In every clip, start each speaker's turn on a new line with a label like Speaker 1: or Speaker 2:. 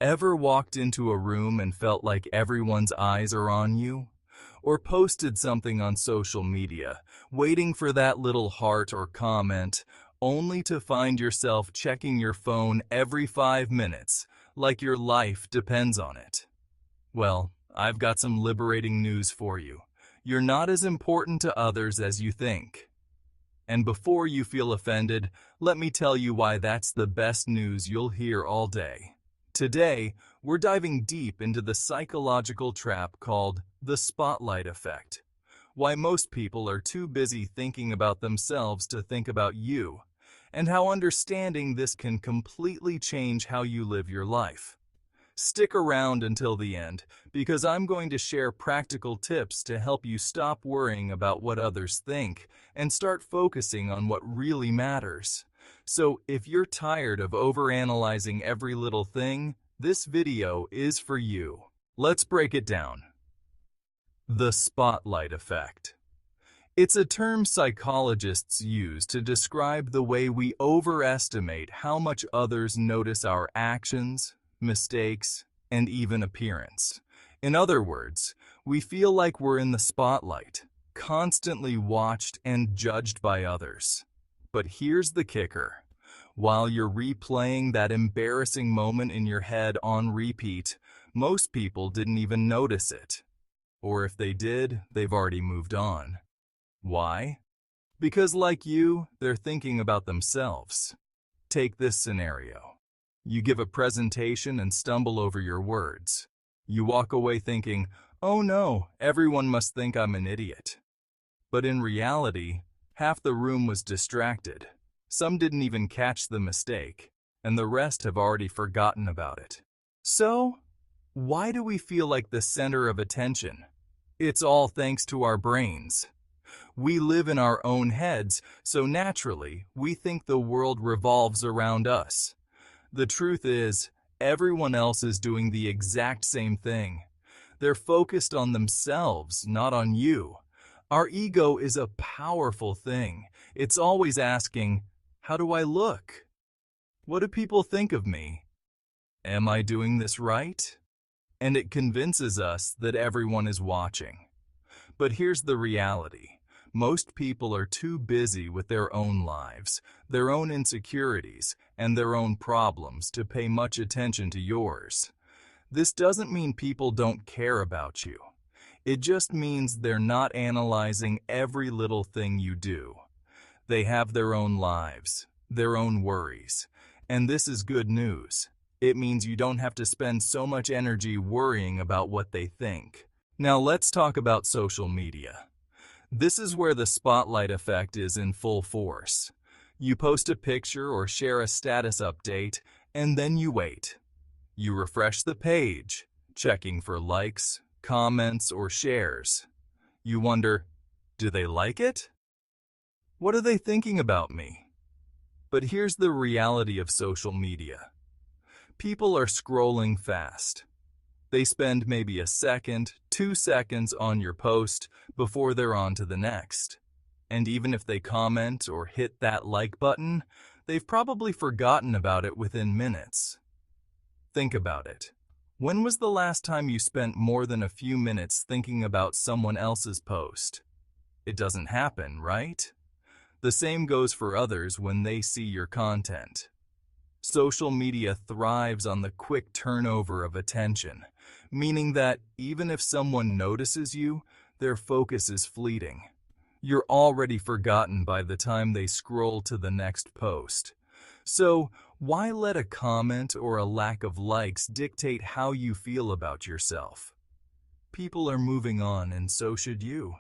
Speaker 1: Ever walked into a room and felt like everyone's eyes are on you? Or posted something on social media, waiting for that little heart or comment, only to find yourself checking your phone every 5 minutes, like your life depends on it? Well, I've got some liberating news for you. You're not as important to others as you think. And before you feel offended, let me tell you why that's the best news you'll hear all day. Today, we're diving deep into the psychological trap called the spotlight effect. Why most people are too busy thinking about themselves to think about you, and how understanding this can completely change how you live your life. Stick around until the end, because I'm going to share practical tips to help you stop worrying about what others think and start focusing on what really matters. So if you're tired of overanalyzing every little thing, this video is for you. Let's break it down. The spotlight effect. It's a term psychologists use to describe the way we overestimate how much others notice our actions, mistakes, and even appearance. In other words, we feel like we're in the spotlight, constantly watched and judged by others. But here's the kicker. While you're replaying that embarrassing moment in your head on repeat, most people didn't even notice it. Or if they did, they've already moved on. Why? Because like you, they're thinking about themselves. Take this scenario. You give a presentation and stumble over your words. You walk away thinking, "Oh no, everyone must think I'm an idiot." But in reality, half the room was distracted. Some didn't even catch the mistake, and the rest have already forgotten about it. So, why do we feel like the center of attention? It's all thanks to our brains. We live in our own heads, so naturally, we think the world revolves around us. The truth is, everyone else is doing the exact same thing. They're focused on themselves, not on you. Our ego is a powerful thing. It's always asking, how do I look? What do people think of me? Am I doing this right? And it convinces us that everyone is watching. But here's the reality. Most people are too busy with their own lives, their own insecurities, and their own problems to pay much attention to yours. This doesn't mean people don't care about you. It just means they're not analyzing every little thing you do. They have their own lives, their own worries. And this is good news. It means you don't have to spend so much energy worrying about what they think. Now let's talk about social media. This is where the spotlight effect is in full force. You post a picture or share a status update, and then you wait. You refresh the page, checking for likes, comments, or shares. You wonder, do they like it? What are they thinking about me? But here's the reality of social media. People are scrolling fast. They spend maybe a second, 2 seconds on your post before they're on to the next. And even if they comment or hit that like button, they've probably forgotten about it within minutes. Think about it. When was the last time you spent more than a few minutes thinking about someone else's post? It doesn't happen, right? The same goes for others when they see your content. Social media thrives on the quick turnover of attention, meaning that even if someone notices you, their focus is fleeting. You're already forgotten by the time they scroll to the next post. So, why let a comment or a lack of likes dictate how you feel about yourself? People are moving on, and so should you.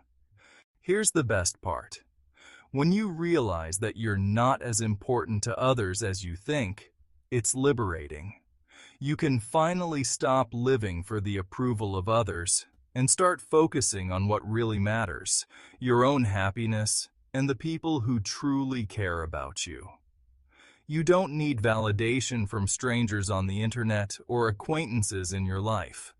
Speaker 1: Here's the best part. When you realize that you're not as important to others as you think, it's liberating. You can finally stop living for the approval of others and start focusing on what really matters, your own happiness and the people who truly care about you. You don't need validation from strangers on the internet or acquaintances in your life.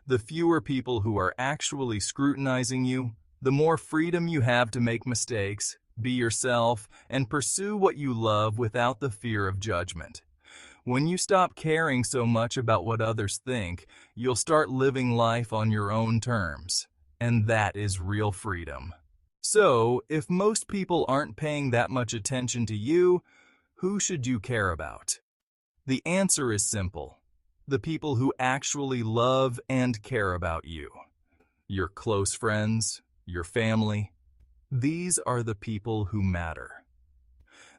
Speaker 1: The fewer people who are actually scrutinizing you, the more freedom you have to make mistakes, be yourself, and pursue what you love without the fear of judgment. When you stop caring so much about what others think, you'll start living life on your own terms. And that is real freedom. So, if most people aren't paying that much attention to you, who should you care about? The answer is simple. The people who actually love and care about you. Your close friends, your family. These are the people who matter.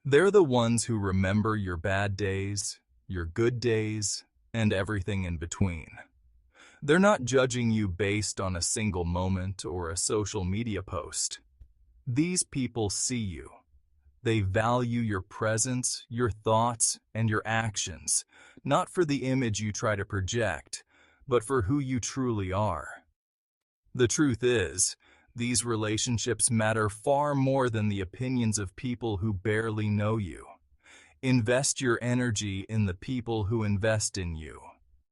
Speaker 1: They're the ones who remember your bad days, your good days, and everything in between. They're not judging you based on a single moment or a social media post. These people see you. They value your presence, your thoughts, and your actions, not for the image you try to project, but for who you truly are. The truth is, these relationships matter far more than the opinions of people who barely know you. Invest your energy in the people who invest in you.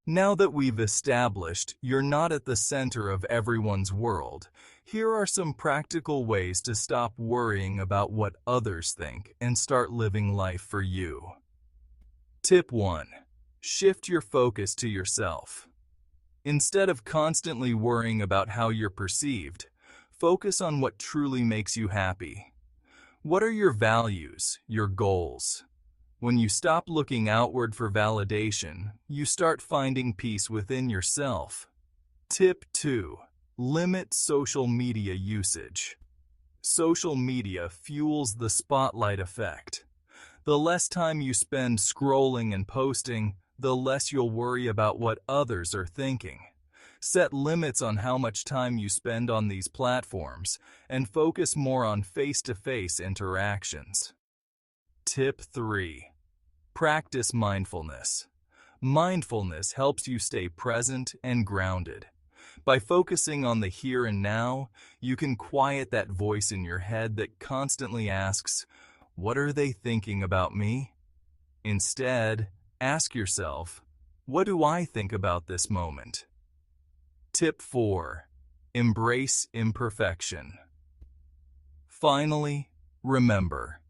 Speaker 1: Now that we've established you're not at the center of everyone's world, here are some practical ways to stop worrying about what others think and start living life for you. Tip 1. Shift your focus to yourself. Instead of constantly worrying about how you're perceived, focus on what truly makes you happy. What are your values, your goals? When you stop looking outward for validation, you start finding peace within yourself. Tip 2. Limit social media usage. Social media fuels the spotlight effect. The less time you spend scrolling and posting, the less you'll worry about what others are thinking. Set limits on how much time you spend on these platforms and focus more on face-to-face interactions. Tip 3. Practice mindfulness. Mindfulness helps you stay present and grounded. By focusing on the here and now, you can quiet that voice in your head that constantly asks, "What are they thinking about me?" Instead, ask yourself, "What do I think about this moment?" Tip 4. Embrace imperfection. Finally, remember,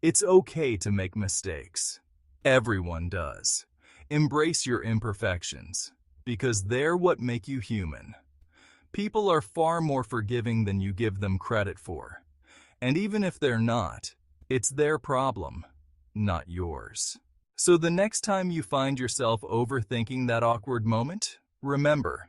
Speaker 1: it's okay to make mistakes. Everyone does. Embrace your imperfections, because they're what make you human. People are far more forgiving than you give them credit for. And even if they're not, it's their problem, not yours. So the next time you find yourself overthinking that awkward moment, remember,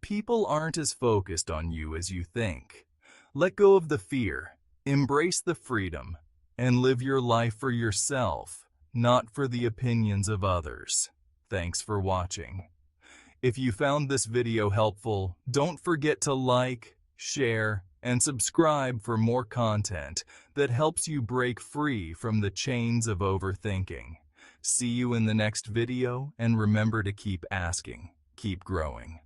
Speaker 1: people aren't as focused on you as you think. Let go of the fear, embrace the freedom, and live your life for yourself, not for the opinions of others. Thanks for watching. If you found this video helpful, don't forget to like, share, and subscribe for more content that helps you break free from the chains of overthinking. See you in the next video, and remember to keep asking, keep growing.